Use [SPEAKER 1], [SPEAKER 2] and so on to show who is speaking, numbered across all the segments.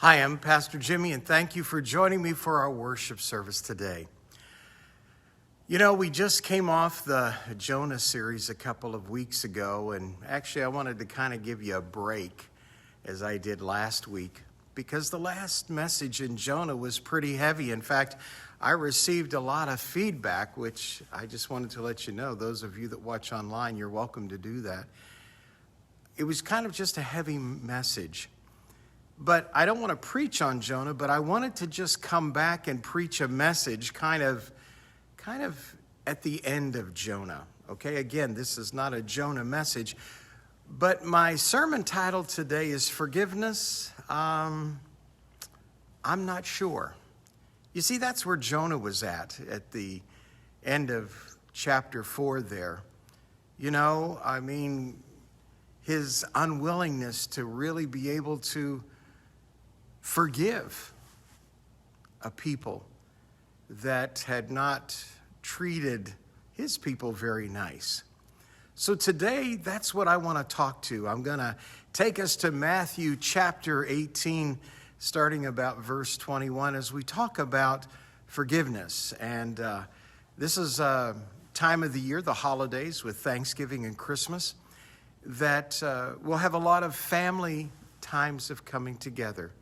[SPEAKER 1] Hi, I'm Pastor Jimmy, and thank you for joining me for our worship service today. You know, we just came off the Jonah series a couple of weeks ago, and actually I wanted to kind of give you a break as I did last week, because the last message in Jonah was pretty heavy. In fact, I received a lot of feedback, which I just wanted to let you know. Those of you that watch online, you're welcome to do that. It was kind of just a heavy message. But I don't want to preach on Jonah, but I wanted to just come back and preach a message kind of at the end of Jonah. Okay, again, this is not a Jonah message, but my sermon title today is Forgiveness. I'm not sure. You see, that's where Jonah was at the end of chapter 4 there. You know, I mean, his unwillingness to really be able to forgive a people that had not treated his people very nice. So today, that's what I want to talk to. I'm going to take us to Matthew chapter 18, starting about verse 21, as we talk about forgiveness. And this is a time of the year, the holidays with Thanksgiving and Christmas, that we'll have a lot of family times of coming together.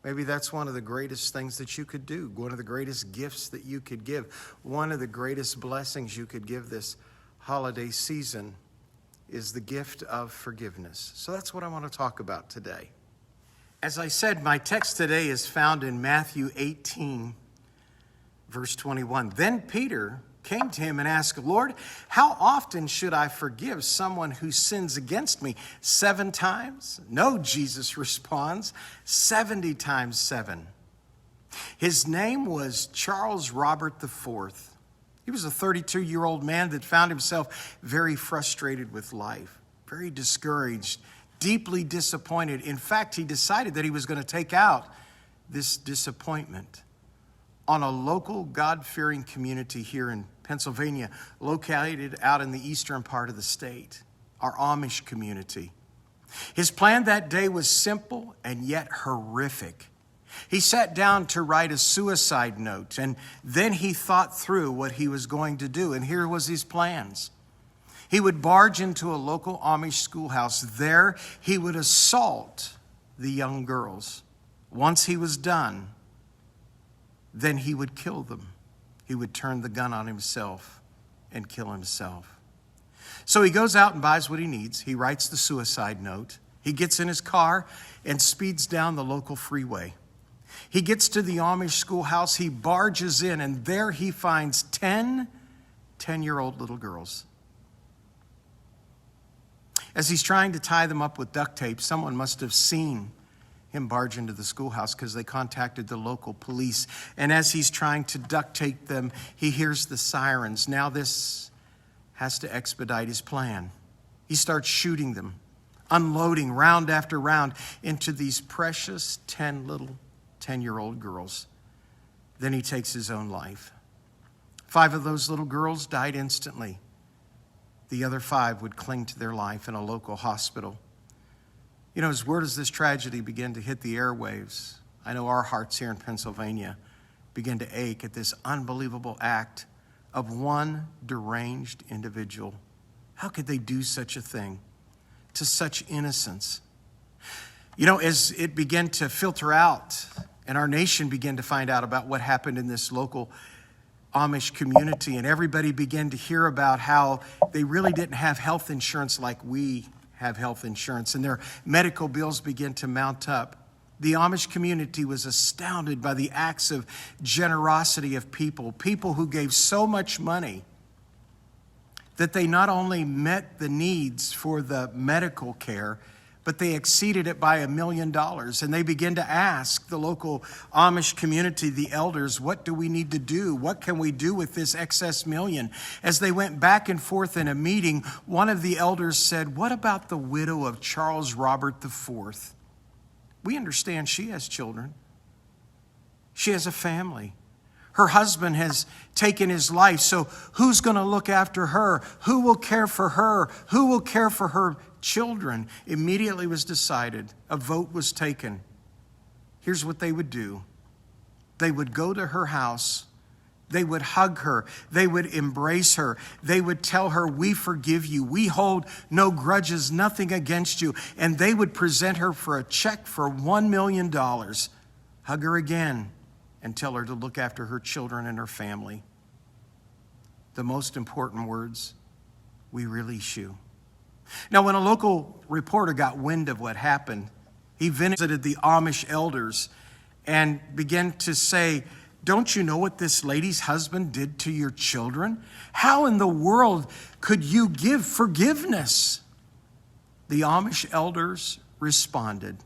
[SPEAKER 1] Maybe that's one of the greatest things that you could do, one of the greatest gifts that you could give, one of the greatest blessings you could give this holiday season is the gift of forgiveness. So that's what I want to talk about today. As I said, my text today is found in Matthew 18, verse 21. Then Peter came to him and asked, Lord, how often should I forgive someone who sins against me? 7 times? No, Jesus responds, 70 times 7. His name was Charles Robert IV. He was a 32-year-old man that found himself very frustrated with life, very discouraged, deeply disappointed. In fact, he decided that he was going to take out this disappointment on a local God-fearing community here in Pennsylvania, located out in the eastern part of the state, our Amish community. His plan that day was simple and yet horrific. He sat down to write a suicide note, and then he thought through what he was going to do, and here was his plans. He would barge into a local Amish schoolhouse. There, he would assault the young girls. Once he was done, then he would kill them. He would turn the gun on himself and kill himself. So he goes out and buys what he needs. He writes the suicide note. He gets in his car and speeds down the local freeway. He gets to the Amish schoolhouse. He barges in, and there he finds 10-year-old little girls. As he's trying to tie them up with duct tape, someone must have seen him barge into the schoolhouse because they contacted the local police. And as he's trying to duct tape them, he hears the sirens. Now this has to expedite his plan. He starts shooting them, unloading round after round into these precious 10-year-old girls. Then he takes his own life. 5 of those little girls died instantly. The other 5 would cling to their life in a local hospital. You know, as word as this tragedy began to hit the airwaves, I know our hearts here in Pennsylvania began to ache at this unbelievable act of one deranged individual. How could they do such a thing to such innocence? You know, as it began to filter out and our nation began to find out about what happened in this local Amish community, and everybody began to hear about how they really didn't have health insurance like we have health insurance, and their medical bills began to mount up. The Amish community was astounded by the acts of generosity of people who gave so much money that they not only met the needs for the medical care, but they exceeded it by $1 million. And they began to ask the local Amish community, the elders, what do we need to do? What can we do with this excess million? As they went back and forth in a meeting, one of the elders said, what about the widow of Charles Robert IV? We understand she has children. She has a family. Her husband has taken his life, so who's going to look after her? Who will care for her? Who will care for her children? Immediately was decided. A vote was taken. here's what they would do. They would go to her house. They would hug her. They would embrace her. They would tell her, we forgive you. We hold no grudges, nothing against you. And they would present her for a check for $1 million. Hug her again and tell her to look after her children and her family. The most important words, we release you. Now, when a local reporter got wind of what happened, he visited the Amish elders and began to say, don't you know what this lady's husband did to your children? How in the world could you give forgiveness? The Amish elders responded.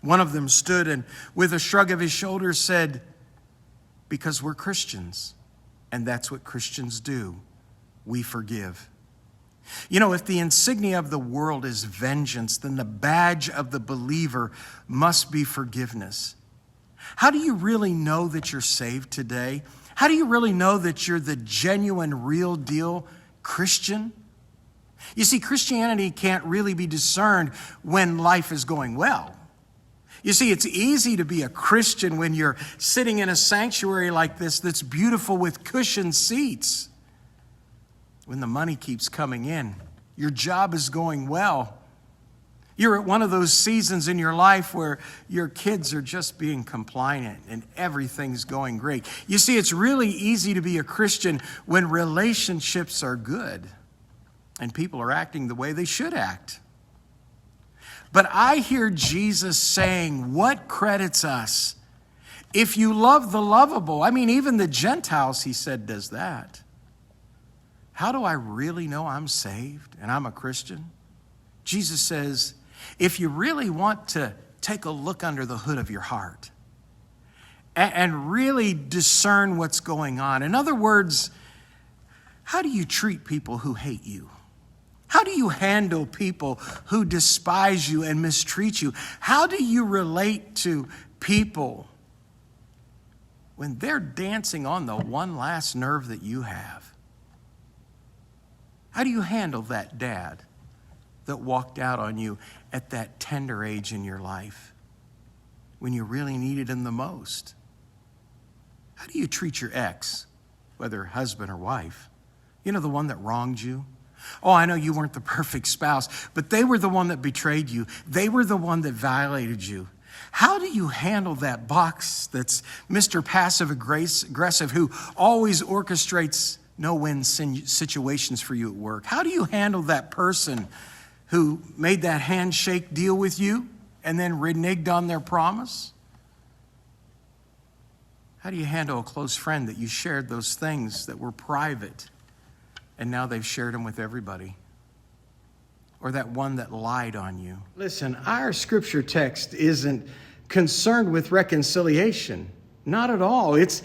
[SPEAKER 1] One of them stood and with a shrug of his shoulders said, because we're Christians, and that's what Christians do. We forgive. You know, if the insignia of the world is vengeance, then the badge of the believer must be forgiveness. How do you really know that you're saved today? How do you really know that you're the genuine, real deal Christian? You see, Christianity can't really be discerned when life is going well. You see, it's easy to be a Christian when you're sitting in a sanctuary like this that's beautiful with cushioned seats. When the money keeps coming in, your job is going well. You're at one of those seasons in your life where your kids are just being compliant and everything's going great. You see, it's really easy to be a Christian when relationships are good and people are acting the way they should act. But I hear Jesus saying, what credits us? If you love the lovable, I mean, even the Gentiles, he said, does that. How do I really know I'm saved and I'm a Christian? Jesus says, if you really want to take a look under the hood of your heart and really discern what's going on. In other words, how do you treat people who hate you? How do you handle people who despise you and mistreat you? How do you relate to people when they're dancing on the one last nerve that you have? How do you handle that dad that walked out on you at that tender age in your life when you really needed him the most? How do you treat your ex, whether husband or wife? You know, the one that wronged you? Oh, I know you weren't the perfect spouse, but they were the one that betrayed you. They were the one that violated you. How do you handle that boss that's Mr. Passive Aggressive who always orchestrates no-win situations for you at work? How do you handle that person who made that handshake deal with you and then reneged on their promise? How do you handle a close friend that you shared those things that were private and now they've shared them with everybody? Or that one that lied on you? Listen, our scripture text isn't concerned with reconciliation. Not at all. It's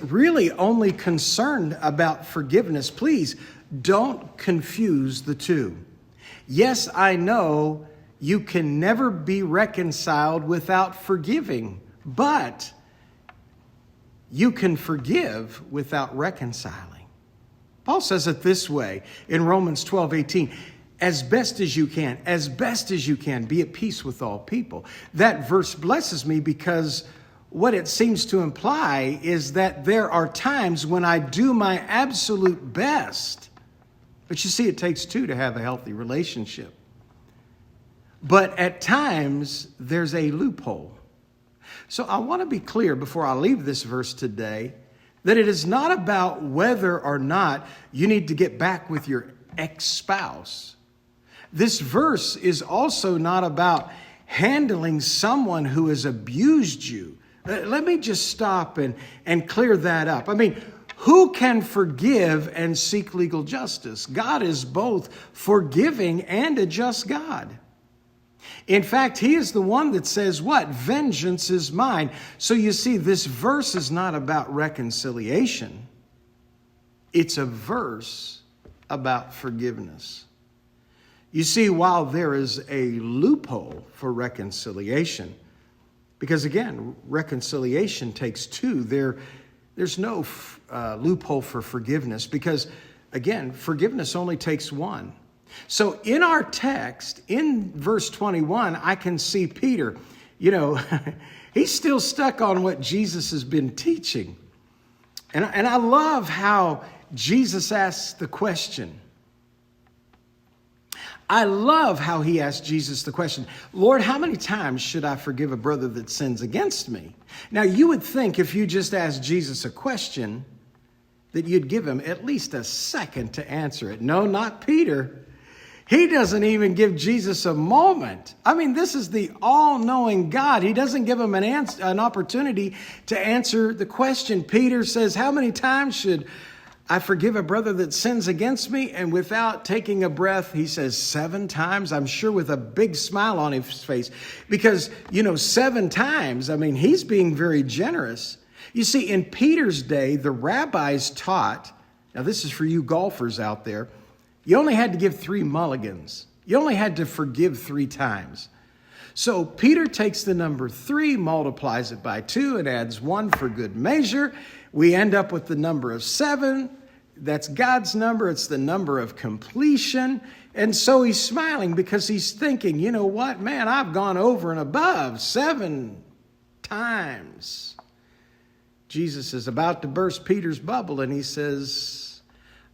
[SPEAKER 1] really only concerned about forgiveness. Please don't confuse the two. Yes, I know you can never be reconciled without forgiving, but you can forgive without reconciling. Paul says it this way in Romans 12:18, as best as you can, be at peace with all people. That verse blesses me because what it seems to imply is that there are times when I do my absolute best. But you see, it takes two to have a healthy relationship. But at times, there's a loophole. So I want to be clear before I leave this verse today that it is not about whether or not you need to get back with your ex-spouse. This verse is also not about handling someone who has abused you. Let me just stop and clear that up. I mean, who can forgive and seek legal justice? God is both forgiving and a just God. In fact, he is the one that says, what? Vengeance is mine. So you see, this verse is not about reconciliation. It's a verse about forgiveness. You see, while there is a loophole for reconciliation, because again, reconciliation takes two, there's no loophole for forgiveness because, again, forgiveness only takes one. So in our text, in verse 21, I can see Peter, He's still stuck on what Jesus has been teaching. And I love how Jesus asks the question. I love how he asked Jesus the question, Lord, how many times should I forgive a brother that sins against me? Now, you would think if you just asked Jesus a question, that you'd give him at least a second to answer it. No, not Peter. He doesn't even give Jesus a moment. I mean, this is the all-knowing God. He doesn't give him an opportunity to answer the question. Peter says, how many times should I forgive a brother that sins against me? And without taking a breath, he says 7 times, I'm sure with a big smile on his face. Because, 7 times, he's being very generous. You see, in Peter's day, the rabbis taught, now this is for you golfers out there, you only had to give 3 mulligans. You only had to forgive 3 times. So Peter takes the number 3, multiplies it by 2, and adds 1 for good measure. We end up with the number of 7. That's God's number. It's the number of completion. And so he's smiling because he's thinking, you know what, man, I've gone over and above 7 times. Jesus is about to burst Peter's bubble, and he says,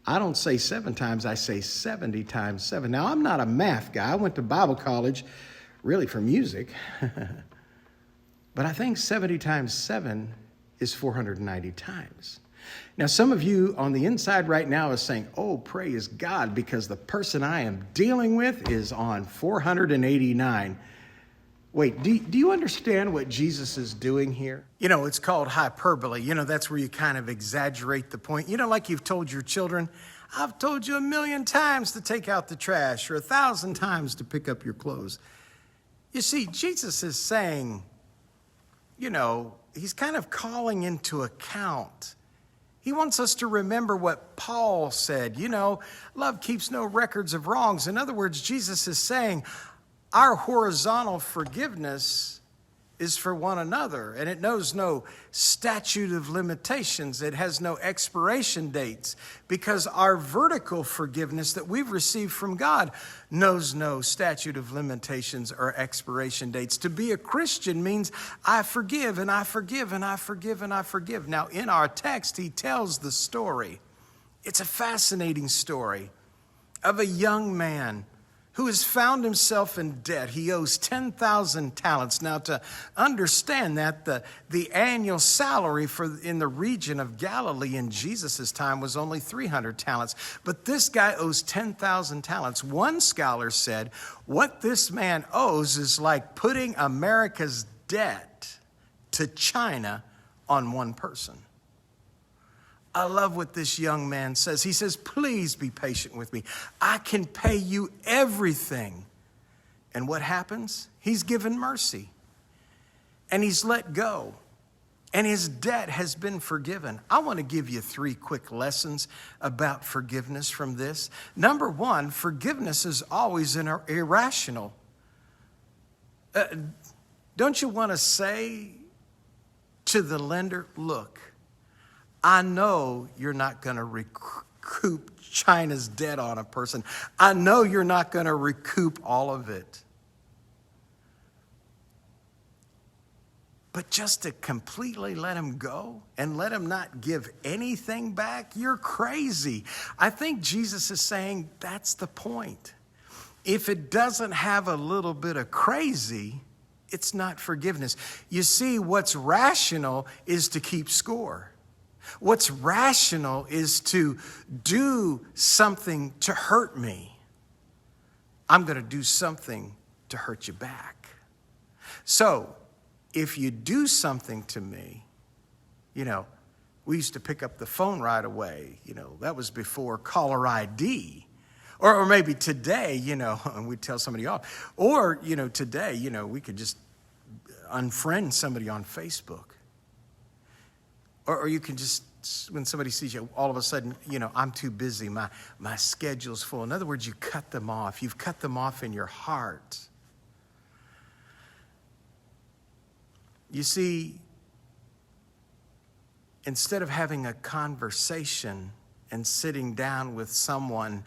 [SPEAKER 1] I don't say 7 times, I say 70 times 7. Now, I'm not a math guy. I went to Bible college really for music. But I think 70 times 7 is 490 times. Now, some of you on the inside right now is saying, oh, praise God, because the person I am dealing with is on 489. Wait, do you understand what Jesus is doing here? It's called hyperbole. That's where you kind of exaggerate the point. Like you've told your children, I've told you 1,000,000 times to take out the trash or 1,000 times to pick up your clothes. You see, Jesus is saying, he's kind of calling into account. He wants us to remember what Paul said, love keeps no records of wrongs. In other words, Jesus is saying, our horizontal forgiveness is for one another, and it knows no statute of limitations. It has no expiration dates, because our vertical forgiveness that we've received from God knows no statute of limitations or expiration dates. To be a Christian means I forgive, and I forgive, and I forgive, and I forgive. Now, in our text, he tells the story. It's a fascinating story of a young man who has found himself in debt. He owes 10,000 talents. Now, to understand that, the annual salary in the region of Galilee in Jesus' time was only 300 talents. But this guy owes 10,000 talents. One scholar said, what this man owes is like putting America's debt to China on one person. I love what this young man says. He says, please be patient with me. I can pay you everything. And what happens? He's given mercy. And he's let go. And his debt has been forgiven. I want to give you 3 quick lessons about forgiveness from this. Number 1, forgiveness is always irrational. Don't you want to say to the lender, look, I know you're not going to recoup China's debt on a person. I know you're not going to recoup all of it. But just to completely let him go and let him not give anything back, you're crazy. I think Jesus is saying that's the point. If it doesn't have a little bit of crazy, it's not forgiveness. You see, what's rational is to keep score. What's rational is to do something to hurt me. I'm going to do something to hurt you back. So, if you do something to me, we used to pick up the phone right away. That was before caller ID. Or maybe today, and we'd tell somebody off. Or, today, we could just unfriend somebody on Facebook. Or you can just, when somebody sees you, all of a sudden, I'm too busy. My schedule's full. In other words, you cut them off. You've cut them off in your heart. You see, instead of having a conversation and sitting down with someone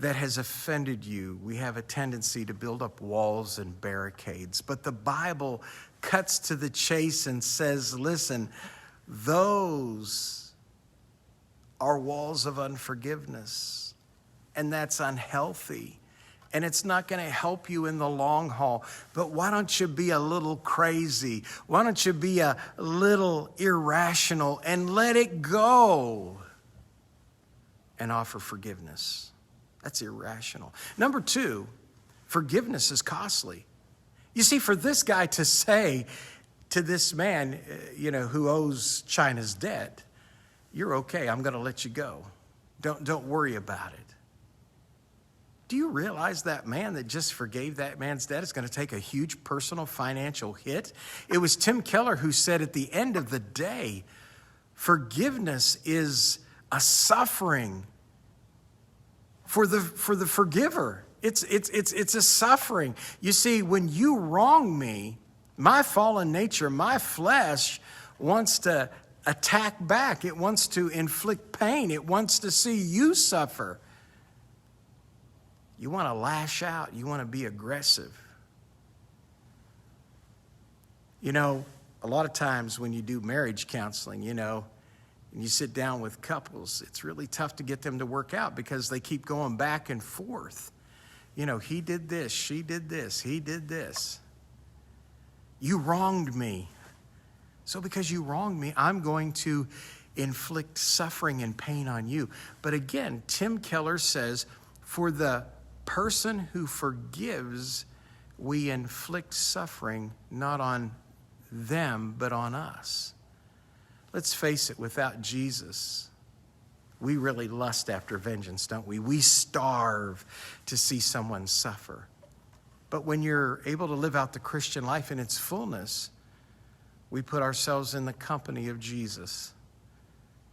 [SPEAKER 1] that has offended you, we have a tendency to build up walls and barricades. But the Bible cuts to the chase and says, listen, those are walls of unforgiveness, and that's unhealthy. And it's not going to help you in the long haul. But why don't you be a little crazy? Why don't you be a little irrational and let it go and offer forgiveness? That's irrational. Number two, forgiveness is costly. You see, for this guy to say to this man, who owes China's debt, you're okay, I'm going to let you go. Don't worry about it. Do you realize that man that just forgave that man's debt is going to take a huge personal financial hit? It was Tim Keller who said at the end of the day, forgiveness is a suffering for the forgiver. It's a suffering. You see, when you wrong me, my fallen nature, my flesh wants to attack back. It wants to inflict pain. It wants to see you suffer. You want to lash out. You want to be aggressive. A lot of times when you do marriage counseling, and you sit down with couples, it's really tough to get them to work out because they keep going back and forth. He did this, she did this, he did this. You wronged me. So because you wronged me, I'm going to inflict suffering and pain on you. But again, Tim Keller says, for the person who forgives, we inflict suffering not on them, but on us. Let's face it, without Jesus, we really lust after vengeance, don't we? We starve to see someone suffer. But when you're able to live out the Christian life in its fullness, we put ourselves in the company of Jesus.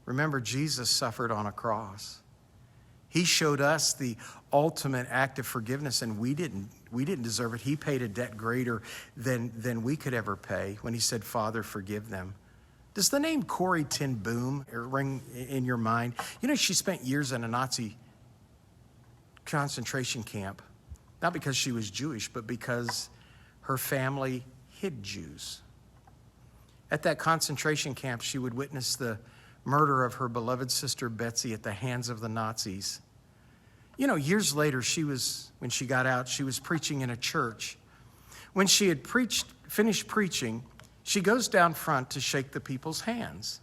[SPEAKER 1] Remember, Jesus suffered on a cross. He showed us the ultimate act of forgiveness, and we didn't deserve it. He paid a debt greater than we could ever pay when he said, Father, forgive them. Does the name Corrie ten Boom ring in your mind? She spent years in a Nazi concentration camp, not because she was Jewish, but because her family hid Jews. At that concentration camp, she would witness the murder of her beloved sister Betsy at the hands of the Nazis. Years later, when she got out, she was preaching in a church. When she had finished preaching, she goes down front to shake the people's hands.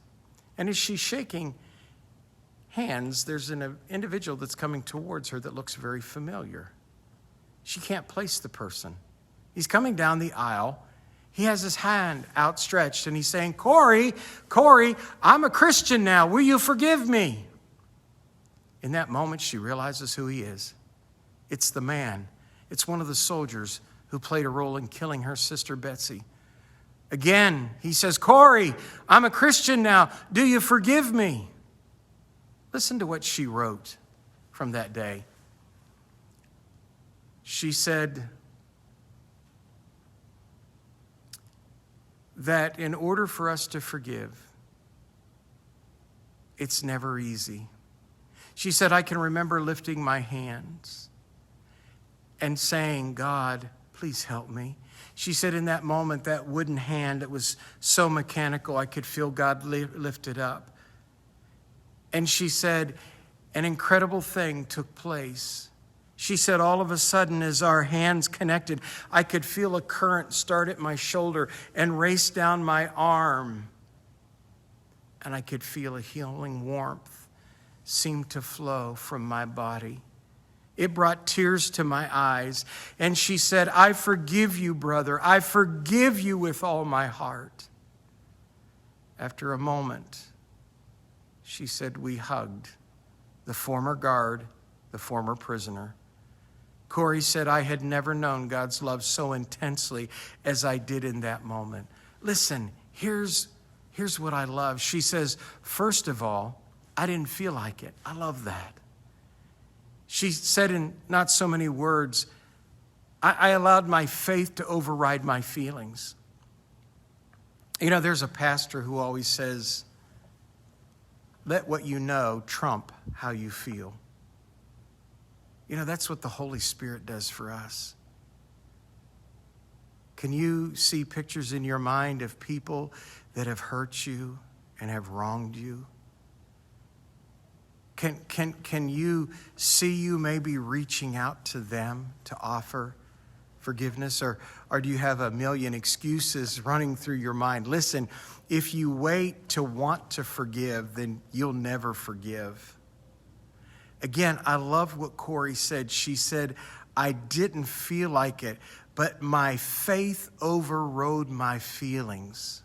[SPEAKER 1] And as she's shaking hands, there's an individual that's coming towards her that looks very familiar. She can't place the person. He's coming down the aisle. He has his hand outstretched and he's saying, Corrie, I'm a Christian now. Will you forgive me? In that moment, she realizes who he is. It's the man. It's one of the soldiers who played a role in killing her sister Betsy. Again, he says, Corrie, I'm a Christian now. Do you forgive me? Listen to what she wrote from that day. She said that in order for us to forgive, it's never easy. She said, I can remember lifting my hands and saying, God, please help me. She said in that moment, that wooden hand that was so mechanical, I could feel God lift it up. And she said, an incredible thing took place. She said, all of a sudden, as our hands connected, I could feel a current start at my shoulder and race down my arm. And I could feel a healing warmth seem to flow from my body. It brought tears to my eyes. And she said, I forgive you, brother. I forgive you with all my heart. After a moment, she said, we hugged, the former guard, the former prisoner. Corrie said, I had never known God's love so intensely as I did in that moment. Listen, here's what I love. She says, first of all, I didn't feel like it. I love that. She said in not so many words, I allowed my faith to override my feelings. There's a pastor who always says, let what you know trump how you feel. That's what the Holy Spirit does for us. Can you see pictures in your mind of people that have hurt you and have wronged you? Can you see you maybe reaching out to them to offer forgiveness? Or do you have a million excuses running through your mind? Listen, if you wait to want to forgive, then you'll never forgive. Again, I love what Corey said. She said, I didn't feel like it, but my faith overrode my feelings.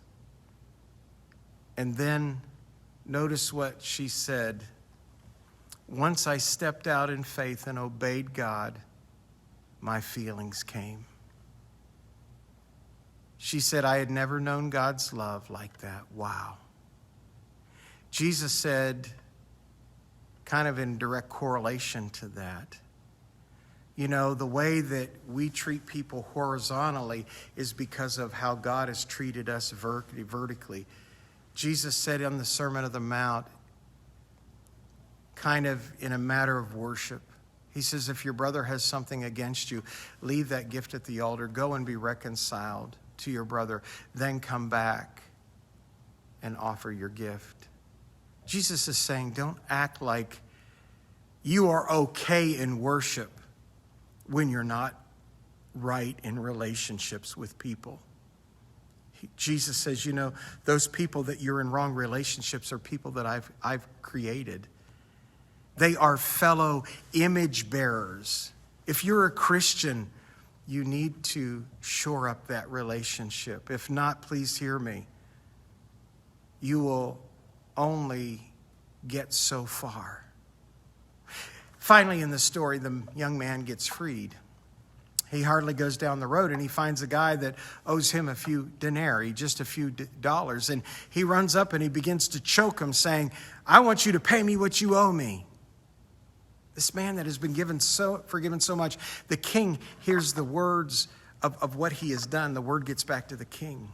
[SPEAKER 1] And then notice what she said. Once I stepped out in faith and obeyed God, my feelings came. She said, I had never known God's love like that. Wow. Jesus said, kind of in direct correlation to that, you know, the way that we treat people horizontally is because of how God has treated us vertically. Jesus said on the Sermon on the Mount, kind of in a matter of worship, he says, if your brother has something against you, leave that gift at the altar, go and be reconciled to your brother, then come back and offer your gift. Jesus is saying, don't act like you are okay in worship when you're not right in relationships with people. Jesus says, you know, those people that you're in wrong relationships are people that I've created. They are fellow image bearers. If you're a Christian, you need to shore up that relationship. If not, please hear me. You will only get so far. Finally, in the story, the young man gets freed. He hardly goes down the road and he finds a guy that owes him a few denarii, just a few dollars. And he runs up and he begins to choke him, saying, I want you to pay me what you owe me. This man that has been forgiven so much, the king hears the words of what he has done. The word gets back to the king.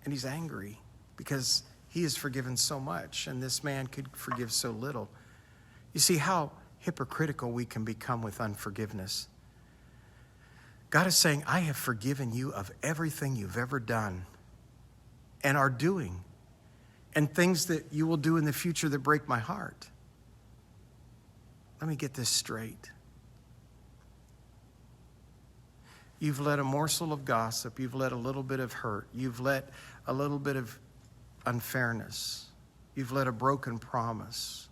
[SPEAKER 1] And he's angry because he is forgiven so much, and this man could forgive so little. You see how hypocritical we can become with unforgiveness. God is saying, I have forgiven you of everything you've ever done and are doing, and things that you will do in the future that break my heart. Let me get this straight. You've let a morsel of gossip. You've let a little bit of hurt. You've let a little bit of unfairness. You've let a broken promise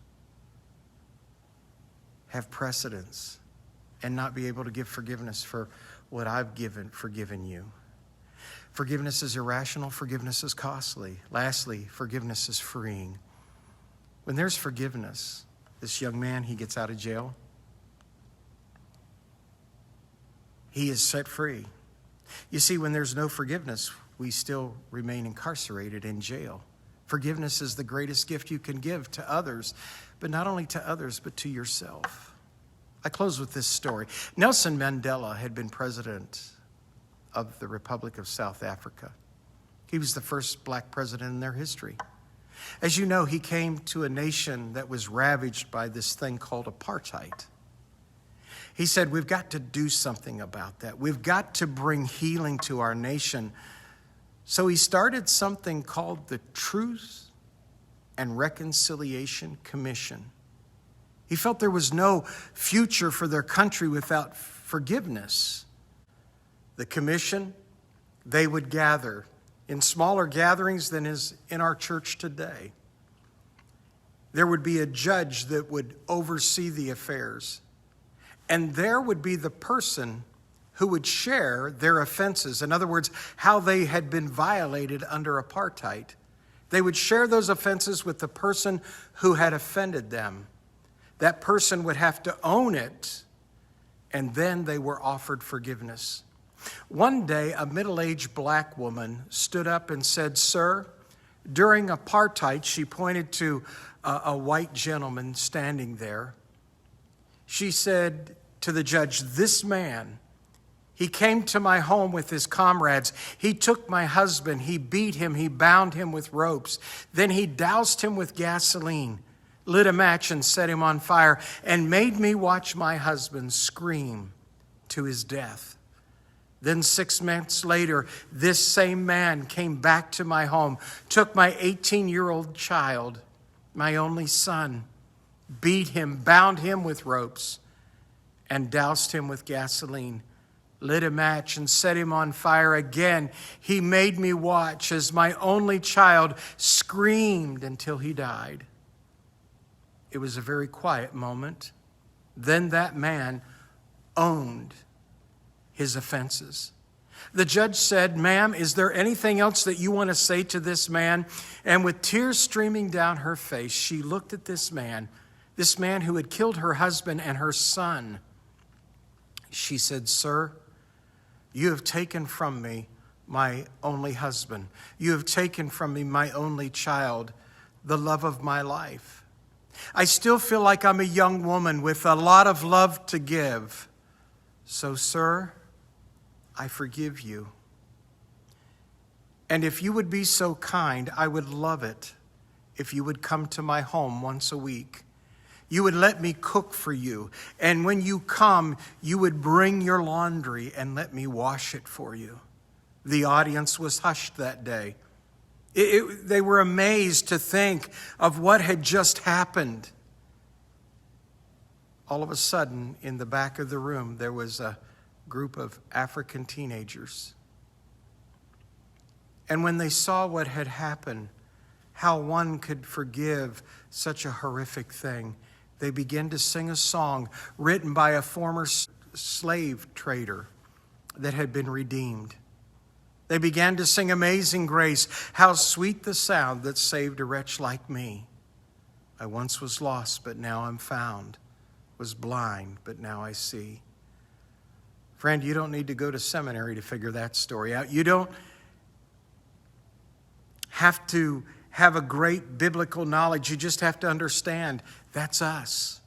[SPEAKER 1] have precedence and not be able to give forgiveness for what I've forgiven you. Forgiveness is irrational. Forgiveness is costly. Lastly, forgiveness is freeing. When there's forgiveness, this young man, he gets out of jail. He is set free. You see, when there's no forgiveness, we still remain incarcerated in jail. Forgiveness is the greatest gift you can give to others, but not only to others, but to yourself. I close with this story. Nelson Mandela had been president of the Republic of South Africa. He was the first black president in their history. As you know, he came to a nation that was ravaged by this thing called apartheid. He said, we've got to do something about that. We've got to bring healing to our nation. So he started something called the Truth and Reconciliation Commission. He felt there was no future for their country without forgiveness. The commission, they would gather in smaller gatherings than is in our church today. There would be a judge that would oversee the affairs. And there would be the person who would share their offenses. In other words, how they had been violated under apartheid. They would share those offenses with the person who had offended them. That person would have to own it, and then they were offered forgiveness. One day, a middle-aged black woman stood up and said, "Sir, during apartheid," she pointed to a white gentleman standing there. She said to the judge, "This man, he came to my home with his comrades. He took my husband, he beat him, he bound him with ropes. Then he doused him with gasoline, lit a match and set him on fire, and made me watch my husband scream to his death. Then 6 months later, this same man came back to my home, took my 18-year-old child, my only son, beat him, bound him with ropes, and doused him with gasoline, lit a match and set him on fire again. He made me watch as my only child screamed until he died. It was a very quiet moment. Then that man owned his offenses. The judge said, "Ma'am, is there anything else that you want to say to this man?" And with tears streaming down her face, she looked at this man who had killed her husband and her son. She said, "Sir, you have taken from me my only husband. You have taken from me my only child, the love of my life. I still feel like I'm a young woman with a lot of love to give. So, sir, I forgive you. And if you would be so kind, I would love it if you would come to my home once a week. You would let me cook for you. And when you come, you would bring your laundry and let me wash it for you." The audience was hushed that day. They were amazed to think of what had just happened. All of a sudden, in the back of the room, there was a group of African teenagers. And when they saw what had happened, how one could forgive such a horrific thing, they began to sing a song written by a former slave trader that had been redeemed. They began to sing "Amazing Grace, how sweet the sound that saved a wretch like me. I once was lost, but now I'm found, was blind, but now I see." Friend, you don't need to go to seminary to figure that story out. You don't have to have a great biblical knowledge. You just have to understand that's us.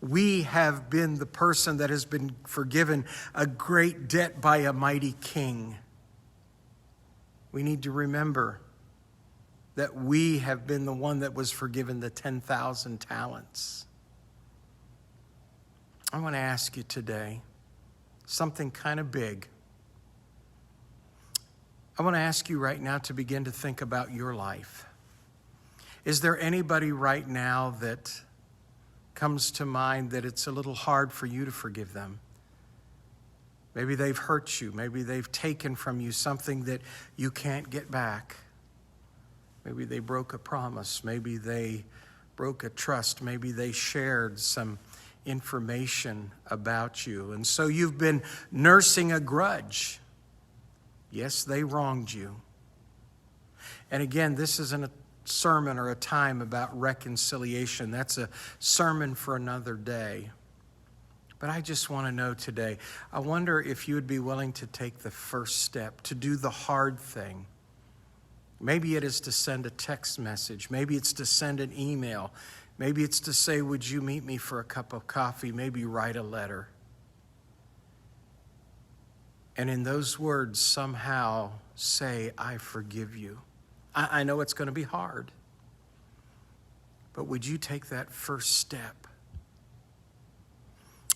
[SPEAKER 1] We have been the person that has been forgiven a great debt by a mighty king. We need to remember that we have been the one that was forgiven the 10,000 talents. I want to ask you today something kind of big. I want to ask you right now to begin to think about your life. Is there anybody right now that comes to mind that it's a little hard for you to forgive them? Maybe they've hurt you. Maybe they've taken from you something that you can't get back. Maybe they broke a promise. Maybe they broke a trust. Maybe they shared some information about you. And so you've been nursing a grudge. Yes, they wronged you. And again, this isn't a sermon or a time about reconciliation. That's a sermon for another day. But I just want to know today, I wonder if you would be willing to take the first step, to do the hard thing. Maybe it is to send a text message. Maybe it's to send an email. Maybe it's to say, "Would you meet me for a cup of coffee?" Maybe write a letter. And in those words, somehow say, "I forgive you." I know it's going to be hard. But would you take that first step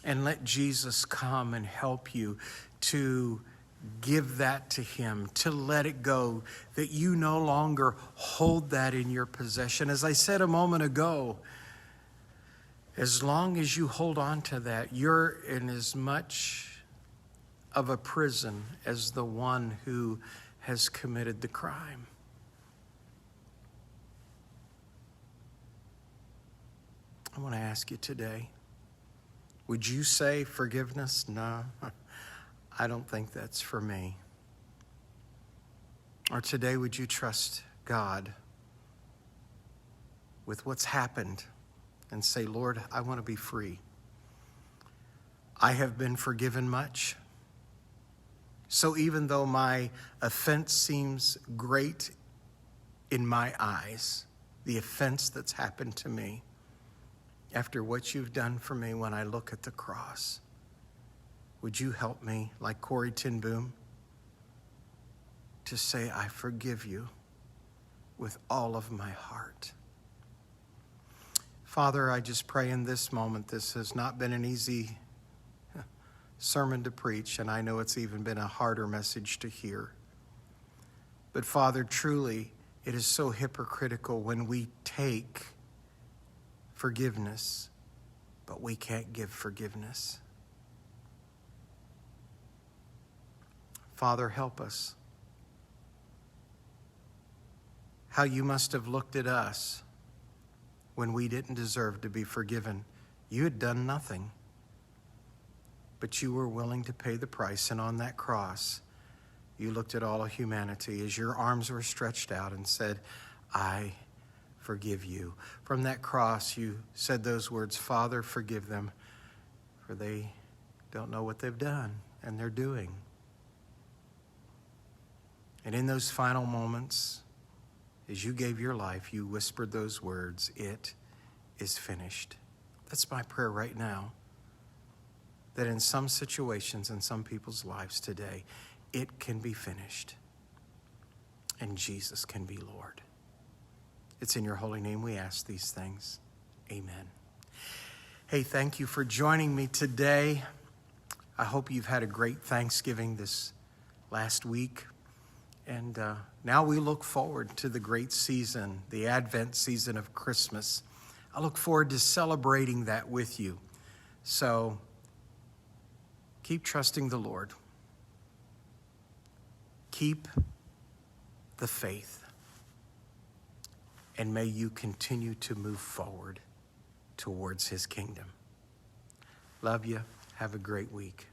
[SPEAKER 1] and let Jesus come and help you to give that to him, to let it go, that you no longer hold that in your possession. As I said a moment ago, as long as you hold on to that, you're in as much of a prison as the one who has committed the crime. I want to ask you today, would you say forgiveness? No, I don't think that's for me. Or today, would you trust God with what's happened and say, "Lord, I want to be free. I have been forgiven much. So even though my offense seems great in my eyes, the offense that's happened to me, after what you've done for me when I look at the cross, would you help me, like Corrie ten Boom, to say, I forgive you with all of my heart?" Father, I just pray in this moment, this has not been an easy sermon to preach, and I know it's even been a harder message to hear. But Father, truly, it is so hypocritical when we take forgiveness, but we can't give forgiveness. Father, help us. How you must have looked at us when we didn't deserve to be forgiven. You had done nothing, but you were willing to pay the price. And on that cross, you looked at all of humanity as your arms were stretched out and said, I forgive you. From that cross, you said those words, Father, forgive them, for they don't know what they've done and they're doing. And in those final moments, as you gave your life, you whispered those words, it is finished. That's my prayer right now, that in some situations in some people's lives today, it can be finished and Jesus can be Lord. It's in your holy name we ask these things. Amen. Hey, thank you for joining me today. I hope you've had a great Thanksgiving this last week. And now we look forward to the great season, the Advent season of Christmas. I look forward to celebrating that with you. So keep trusting the Lord. Keep the faith. And may you continue to move forward towards his kingdom. Love you. Have a great week.